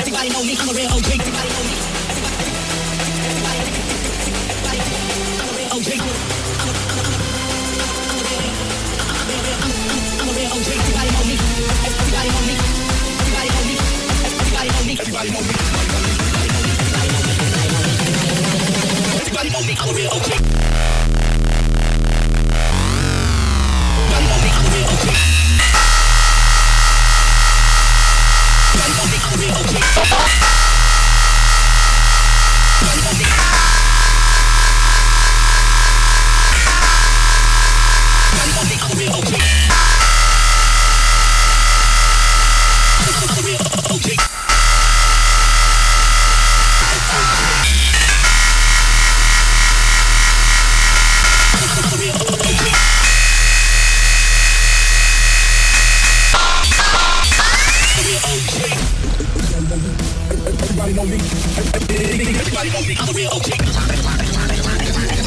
Everybody know me, I'm a real OG. Everybody know me. I'm a real OG. I'm a real OG. Everybody know me. Everybody know me. Everybody know me. Everybody know me. Everybody know me. Everybody know me. I'm a real OG. Everybody know me. I'm a real OG.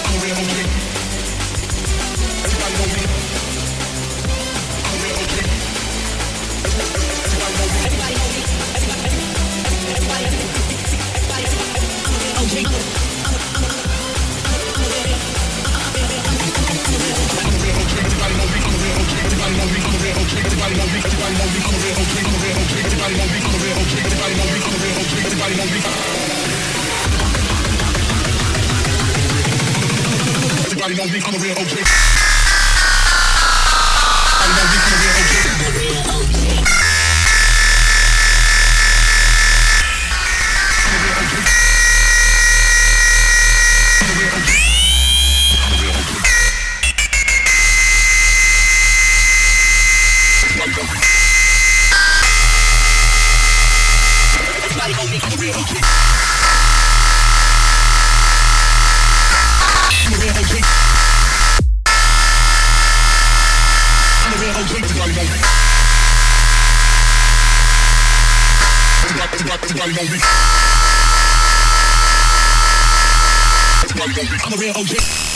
I'm a real OG. Everybody know me. Everybody know me. I'm a real OG. Everybody know me, I'm a real OG. Everybody know me. I'm a real OG.